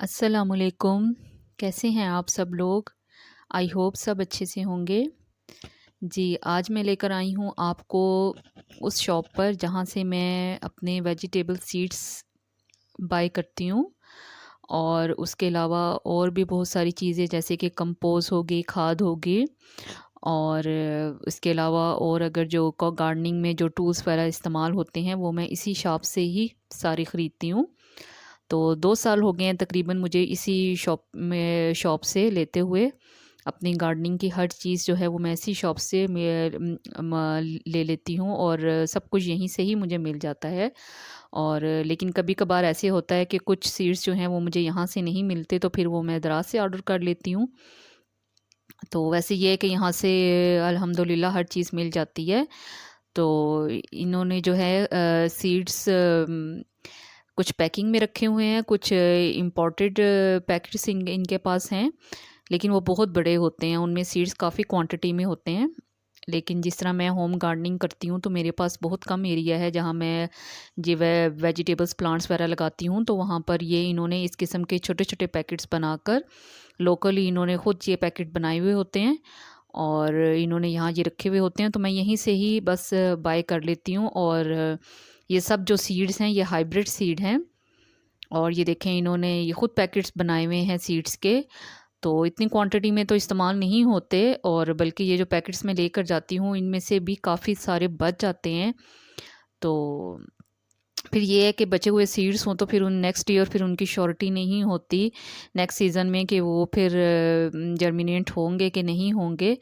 अस्सलामुअलैकुम। कैसे हैं आप सब लोग? आई होप सब अच्छे से होंगे। जी, आज मैं लेकर आई हूँ आपको उस शॉप पर जहाँ से मैं अपने वेजिटेबल सीड्स बाय करती हूँ, और उसके अलावा और भी बहुत सारी चीज़ें जैसे कि कंपोस्ट हो गई, खाद हो गई, और इसके अलावा और अगर जो गार्डनिंग में जो टूल्स वगैरह इस्तेमाल होते हैं वो मैं इसी शॉप से ही सारी ख़रीदती हूँ। तो 2 साल हो गए हैं तकरीबन मुझे इसी शॉप से लेते हुए। अपनी गार्डनिंग की हर चीज़ जो है वो मैं इसी शॉप से ले लेती हूँ, और सब कुछ यहीं से ही मुझे मिल जाता है। और लेकिन कभी-कभार ऐसे होता है कि कुछ सीड्स जो हैं वो मुझे यहाँ से नहीं मिलते, तो फिर वो मैं दराज़ से ऑर्डर कर लेती हूँ। तो वैसे ये है कि यहाँ से अल्हम्दुलिल्लाह हर चीज़ मिल जाती है। तो इन्होंने जो है सीड्स कुछ पैकिंग में रखे हुए हैं, कुछ इम्पोर्टेड पैकेट्स इनके पास हैं, लेकिन वो बहुत बड़े होते हैं, उनमें सीड्स काफ़ी क्वांटिटी में होते हैं। लेकिन जिस तरह मैं होम गार्डनिंग करती हूँ तो मेरे पास बहुत कम एरिया है जहाँ मैं जी वेजिटेबल्स प्लांट्स वगैरह लगाती हूँ, तो वहाँ पर ये इन्होंने इस किस्म के छोटे छोटे पैकेट्स बनाकर लोकली इन्होंने खुद ये पैकेट बनाए हुए होते हैं, और इन्होंने यहाँ ये रखे हुए होते हैं, तो मैं यहीं से ही बस बाय कर लेती हूँ। और ये सब जो सीड्स हैं ये हाइब्रिड सीड हैं, और ये देखें इन्होंने ये खुद पैकेट्स बनाए हुए हैं सीड्स के। तो इतनी क्वांटिटी में तो इस्तेमाल नहीं होते, और बल्कि ये जो पैकेट्स मैं लेकर जाती हूँ इनमें से भी काफ़ी सारे बच जाते हैं। तो फिर ये है कि बचे हुए सीड्स हों तो फिर उन नेक्स्ट ईयर फिर उनकी श्योरिटी नहीं होती नेक्स्ट सीज़न में कि वो फिर जर्मिनेट होंगे कि नहीं होंगे।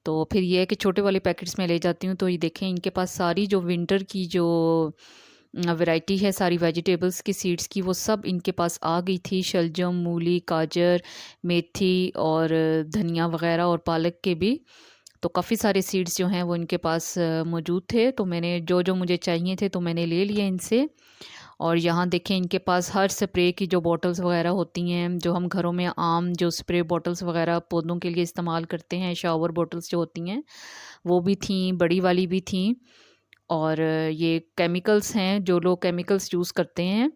तो फिर ये है कि छोटे वाले पैकेट्स में ले जाती हूँ, तो ये देखें इनके पास सारी जो विंटर की जो वैरायटी है सारी वेजिटेबल्स की सीड्स की वो सब इनके पास आ गई थी। शलजम, मूली, गाजर, मेथी और धनिया वगैरह और पालक के भी। तो काफ़ी सारे सीड्स जो हैं वो इनके पास मौजूद थे, तो मैंने जो जो मुझे चाहिए थे तो मैंने ले लिए इनसे। और यहाँ देखें इनके पास हर स्प्रे की जो बॉटल्स वगैरह होती हैं, जो हम घरों में आम जो स्प्रे बॉटल्स वगैरह पौधों के लिए इस्तेमाल करते हैं, शावर बॉटल्स जो होती हैं वो भी थीं, बड़ी वाली भी थीं। और ये केमिकल्स हैं, जो लोग केमिकल्स यूज़ करते हैं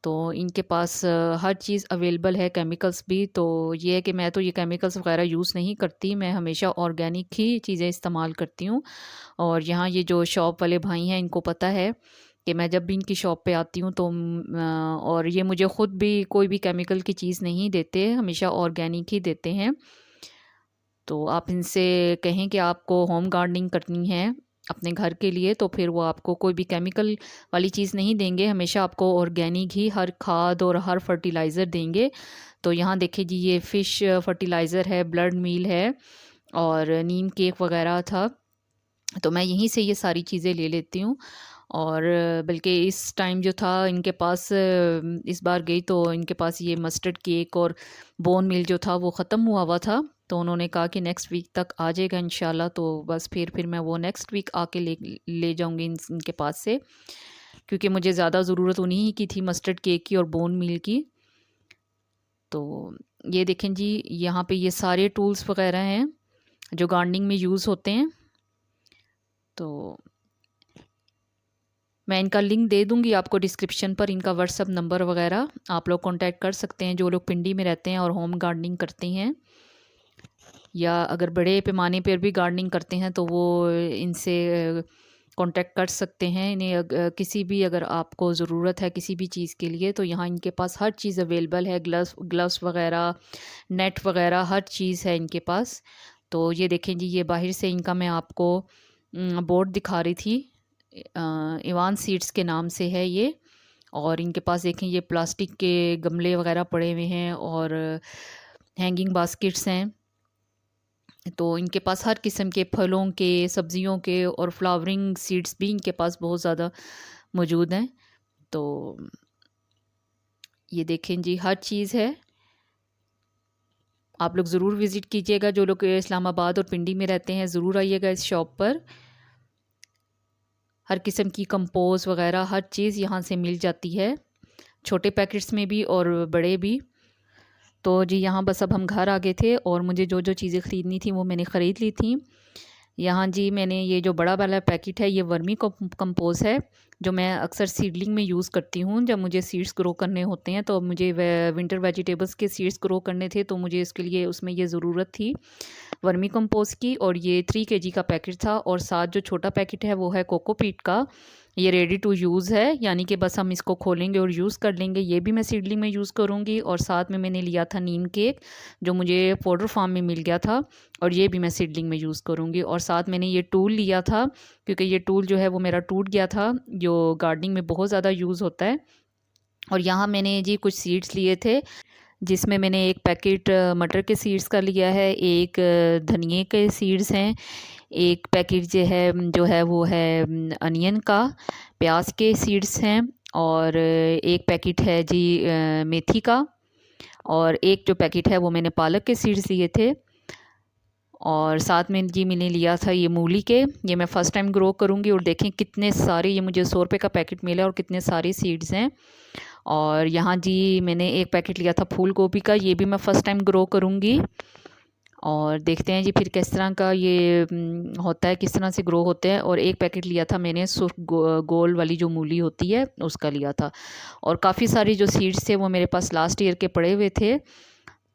तो इनके पास हर चीज़ अवेलेबल है, केमिकल्स भी। तो ये है कि मैं तो ये केमिकल्स वगैरह यूज़ नहीं करती, मैं हमेशा ऑर्गेनिक ही चीज़ें इस्तेमाल करती हूँ। और यहाँ ये जो शॉप वाले भाई हैं इनको पता है कि मैं जब भी इनकी शॉप पे आती हूँ तो और ये मुझे ख़ुद भी कोई भी केमिकल की चीज़ नहीं देते, हमेशा ऑर्गेनिक ही देते हैं। तो आप इनसे कहें कि आपको होम गार्डनिंग करनी है अपने घर के लिए, तो फिर वो आपको कोई भी केमिकल वाली चीज़ नहीं देंगे, हमेशा आपको ऑर्गेनिक ही हर खाद और हर फर्टिलाइज़र देंगे। तो यहाँ देखिए जी, ये फ़िश फर्टिलाइज़र है, ब्लड मील है और नीम केक वगैरह था। तो मैं यहीं से ये सारी चीज़ें ले लेती हूँ। और बल्कि इस टाइम जो था इनके पास इस बार गई तो इनके पास ये मस्टर्ड केक और बोन मील जो था वो ख़त्म हुआ हुआ था, तो उन्होंने कहा कि नेक्स्ट वीक तक आ जाएगा इंशाल्लाह। तो बस फिर मैं वो नेक्स्ट वीक आके ले जाऊंगी इनके पास से, क्योंकि मुझे ज़्यादा ज़रूरत उन्हीं की थी, मस्टर्ड केक की और बोन मील की। तो ये देखें जी, यहाँ पे ये सारे टूल्स वगैरह हैं जो गार्डनिंग में यूज़ होते हैं। तो मैं इनका लिंक दे दूँगी आपको डिस्क्रिप्शन पर, इनका व्हाट्सअप नंबर वगैरह आप लोग कांटेक्ट कर सकते हैं जो लोग पिंडी में रहते हैं और होम गार्डनिंग करते हैं, या अगर बड़े पैमाने पर भी गार्डनिंग करते हैं तो वो इनसे कांटेक्ट कर सकते हैं। इन्हें किसी भी अगर आपको ज़रूरत है किसी भी चीज़ के लिए तो यहाँ इनके पास हर चीज़ अवेलेबल है, ग्लव्स वगैरह, नेट वगैरह हर चीज़ है इनके पास। तो ये देखें जी, ये बाहर से इनका मैं आपको बोर्ड दिखा रही थी, इवान सीड्स के नाम से है ये। और इनके पास देखें ये प्लास्टिक के गमले वगैरह पड़े हुए हैं और हैंगिंग बास्केट्स हैं। तो इनके पास हर किस्म के फलों के, सब्जियों के और फ्लावरिंग सीड्स भी इनके पास बहुत ज़्यादा मौजूद हैं। तो ये देखें जी, हर चीज़ है, आप लोग ज़रूर विज़िट कीजिएगा। जो लोग इस्लामाबाद और पिंडी में रहते हैं ज़रूर आइएगा इस शॉप पर। हर किस्म की कंपोस्ट वगैरह हर चीज़ यहाँ से मिल जाती है, छोटे पैकेट्स में भी और बड़े भी। तो जी यहाँ बस अब हम घर आ गए थे और मुझे जो जो चीज़ें ख़रीदनी थी वो मैंने ख़रीद ली थी। यहाँ जी मैंने ये जो बड़ा वाला पैकेट है ये वर्मी कंपोस्ट है, जो मैं अक्सर सीडलिंग में यूज़ करती हूँ जब मुझे सीड्स ग्रो करने होते हैं। तो मुझे विंटर वेजिटेबल्स के सीड्स ग्रो करने थे, तो मुझे इसके लिए उसमें ये ज़रूरत थी वर्मी कंपोस्ट की, और ये 3 केजी का पैकेट था। और साथ जो छोटा पैकेट है वो है कोकोपीट का। ये रेडी टू यूज़ है, यानी कि बस हम इसको खोलेंगे और यूज़ कर लेंगे। ये भी मैं सीडलिंग में यूज़ करूँगी। और साथ में मैंने लिया था नीम केक, जो मुझे पाउडर फार्म में मिल गया था, और ये भी मैं सीडलिंग में यूज़ करूँगी। और साथ मैंने ये टूल लिया था, क्योंकि ये टूल जो है वो मेरा टूट गया था, जो गार्डनिंग में बहुत ज़्यादा यूज़ होता है। और यहाँ मैंने जी कुछ सीड्स लिए थे, जिसमें मैंने एक पैकेट मटर के सीड्स का लिया है, एक धनिए के सीड्स हैं, एक पैकेट जो है वो है अनियन का, प्याज के सीड्स हैं, और एक पैकेट है जी मेथी का, और एक जो पैकेट है वो मैंने पालक के सीड्स लिए थे। और साथ में जी मैंने लिया था ये मूली के, ये मैं फ़र्स्ट टाइम ग्रो करूँगी। और देखें कितने सारे, ये मुझे 100 रुपये का पैकेट मिला और कितने सारे सीड्स हैं। और यहाँ जी मैंने एक पैकेट लिया था फूल गोभी का, ये भी मैं फ़र्स्ट टाइम ग्रो करूँगी। और देखते हैं जी फिर किस तरह का ये होता है, किस तरह से ग्रो होते हैं। और एक पैकेट लिया था मैंने सुर्ख गोल वाली जो मूली होती है उसका लिया था। और काफ़ी सारी जो सीड्स थे वो मेरे पास लास्ट ईयर के पड़े हुए थे,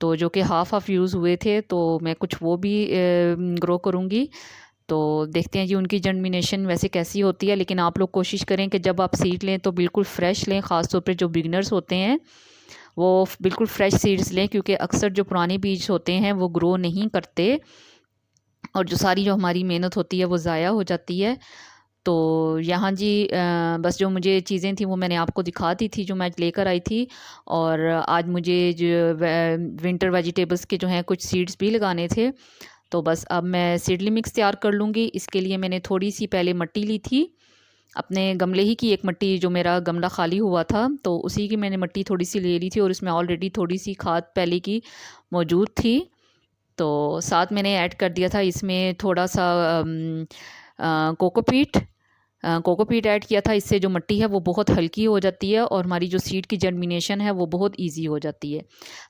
तो जो कि हाफ़ यूज़ हुए थे, तो मैं कुछ वो भी ग्रो करूँगी। तो देखते हैं जी उनकी जर्मिनेशन वैसे कैसी होती है। लेकिन आप लोग कोशिश करें कि जब आप सीड लें तो बिल्कुल फ्रेश लें, ख़ास तौर पे जो बिगिनर्स होते हैं वो बिल्कुल फ्रेश सीड्स लें, क्योंकि अक्सर जो पुराने बीज होते हैं वो ग्रो नहीं करते, और जो हमारी मेहनत होती है वो ज़ाया हो जाती है। तो यहाँ जी बस जो मुझे चीज़ें थी वो मैंने आपको दिखा दी थी, जो मैं आज लेकर आई थी। और आज मुझे जो विंटर वेजिटेबल्स के जो हैं कुछ सीड्स भी लगाने थे, तो बस अब मैं सीडली मिक्स तैयार कर लूँगी। इसके लिए मैंने थोड़ी सी पहले मिट्टी ली थी, अपने गमले ही की एक मिट्टी, जो मेरा गमला खाली हुआ था तो उसी की मैंने मिट्टी थोड़ी सी ले ली थी, और इसमें ऑलरेडी थोड़ी सी खाद पहले की मौजूद थी। तो साथ मैंने ऐड कर दिया था इसमें थोड़ा सा कोकोपीट कोकोपीट ऐड किया था। इससे जो मिट्टी है वो बहुत हल्की हो जाती है, और हमारी जो सीड की जर्मिनेशन है वो बहुत इजी हो जाती है।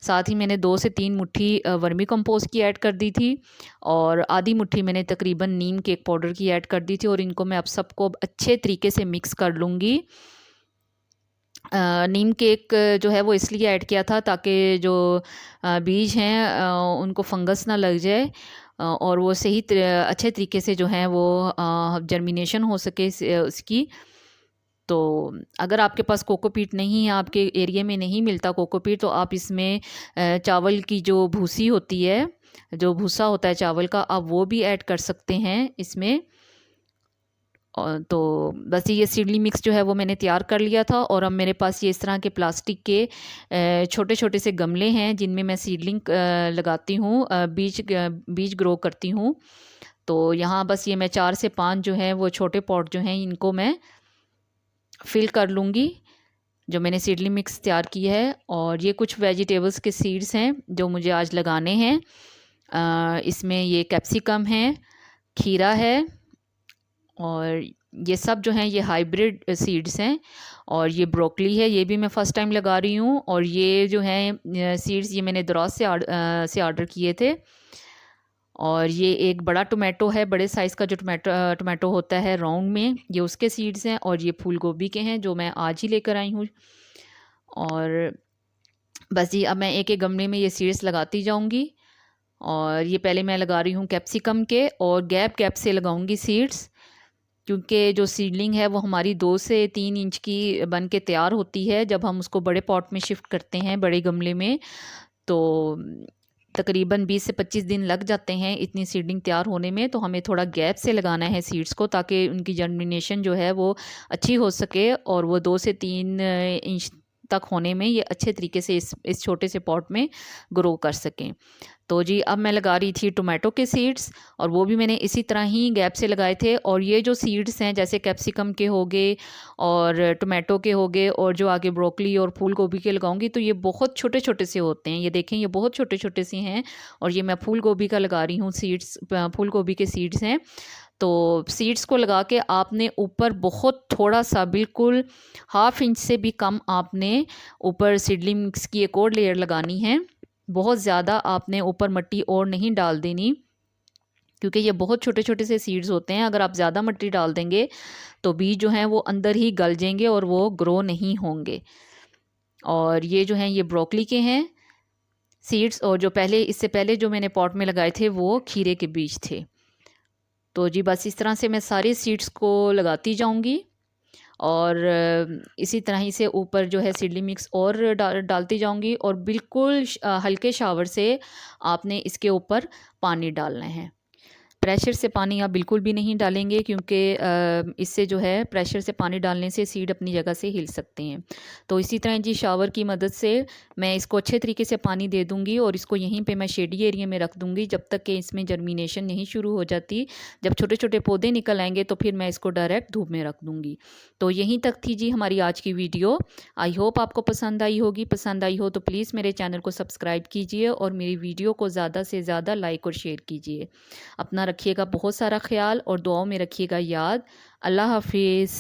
साथ ही मैंने 2 से 3 मुट्ठी वर्मी कंपोस्ट की ऐड कर दी थी, और आधी मुट्ठी मैंने तकरीबन नीम केक पाउडर की ऐड कर दी थी। और इनको मैं अब सबको अच्छे तरीके से मिक्स कर लूँगी। नीम केक जो है वो इसलिए ऐड किया था ताकि जो बीज हैं उनको फंगस ना लग जाए, और वो अच्छे तरीके से जो है वो जर्मिनेशन हो सके उसकी। तो अगर आपके पास कोकोपीट नहीं है, आपके एरिया में नहीं मिलता कोकोपीट, तो आप इसमें चावल की जो भूसी होती है, जो भूसा होता है चावल का, आप वो भी ऐड कर सकते हैं इसमें। और तो बस ये सीडली मिक्स जो है वो मैंने तैयार कर लिया था। और अब मेरे पास ये इस तरह के प्लास्टिक के छोटे छोटे से गमले हैं, जिनमें मैं सीडलिंग लगाती हूँ, बीज ग्रो करती हूँ। तो यहाँ बस ये मैं 4 से 5 जो है वो छोटे पॉट जो हैं इनको मैं फिल कर लूँगी, जो मैंने सीडली मिक्स तैयार की है। और ये कुछ वेजिटेबल्स के सीड्स हैं जो मुझे आज लगाने हैं। इसमें ये कैप्सिकम है, खीरा है, और ये सब जो हैं ये हाइब्रिड सीड्स हैं। और ये ब्रोकली है, ये भी मैं फ़र्स्ट टाइम लगा रही हूँ। और ये जो हैं सीड्स ये मैंने दराज से ऑर्डर किए थे। और ये एक बड़ा टोमेटो है, बड़े साइज़ का जो टोमेटो होता है राउंड में, ये उसके सीड्स हैं। और ये फूल गोभी के हैं जो मैं आज ही लेकर आई हूँ। और बस जी अब मैं एक एक गमले में ये सीड्स लगाती जाऊँगी। और ये पहले मैं लगा रही हूँ कैप्सिकम के, और गैप गैप से लगाऊंगी सीड्स, क्योंकि जो सीडलिंग है वो हमारी 2 से 3 इंच की बन के तैयार होती है। जब हम उसको बड़े पॉट में शिफ्ट करते हैं, बड़े गमले में, तो तकरीबन 20 से 25 दिन लग जाते हैं इतनी सीडलिंग तैयार होने में। तो हमें थोड़ा गैप से लगाना है सीड्स को, ताकि उनकी जर्मिनेशन जो है वो अच्छी हो सके, और वो 2 से 3 इंच तक होने में ये अच्छे तरीके से इस छोटे से पॉट में ग्रो कर सकें। तो जी अब मैं लगा रही थी टोमेटो के सीड्स, और वो भी मैंने इसी तरह ही गैप से लगाए थे। और ये जो सीड्स हैं जैसे कैप्सिकम के हो गए और टोमेटो के हो गए, और जो आगे ब्रोकली और फूल गोभी के लगाऊंगी, तो ये बहुत छोटे छोटे से होते हैं। ये देखें, ये बहुत छोटे छोटे से हैं। और ये मैं फूल गोभी का लगा रही हूँ सीड्स, फूल गोभी के सीड्स हैं। तो सीड्स को लगा के आपने ऊपर बहुत थोड़ा सा, बिल्कुल ½ इंच से भी कम, आपने ऊपर सीडलिंग मिक्स की एक और लेयर लगानी है। बहुत ज़्यादा आपने ऊपर मिट्टी और नहीं डाल देनी, क्योंकि ये बहुत छोटे-छोटे से सीड्स होते हैं। अगर आप ज़्यादा मिट्टी डाल देंगे तो बीज जो हैं वो अंदर ही गल जाएँगे और वो ग्रो नहीं होंगे। और ये जो हैं ये ब्रोकली के हैं सीड्स, और जो पहले इससे पहले जो मैंने पॉट में लगाए थे वो खीरे के बीज थे। तो जी बस इस तरह से मैं सारे सीड्स को लगाती जाऊंगी, और इसी तरह ही से ऊपर जो है सीडली मिक्स और डालती जाऊंगी, और बिल्कुल हल्के शावर से आपने इसके ऊपर पानी डालना है। प्रेशर से पानी आप बिल्कुल भी नहीं डालेंगे, क्योंकि इससे जो है प्रेशर से पानी डालने से सीड अपनी जगह से हिल सकते हैं। तो इसी तरह जी शावर की मदद से मैं इसको अच्छे तरीके से पानी दे दूंगी, और इसको यहीं पे मैं शेडी एरिया में रख दूंगी जब तक कि इसमें जर्मिनेशन नहीं शुरू हो जाती। जब छोटे छोटे पौधे निकल आएंगे तो फिर मैं इसको डायरेक्ट धूप में रख दूंगी। तो यहीं तक थी जी हमारी आज की वीडियो। आई होप आपको पसंद आई होगी। पसंद आई हो तो प्लीज़ मेरे चैनल को सब्सक्राइब कीजिए और मेरी वीडियो को ज़्यादा से ज़्यादा लाइक और शेयर कीजिए। अपना रखिएगा बहुत सारा ख्याल और दुआओं में रखिएगा याद। अल्लाह हाफिज़।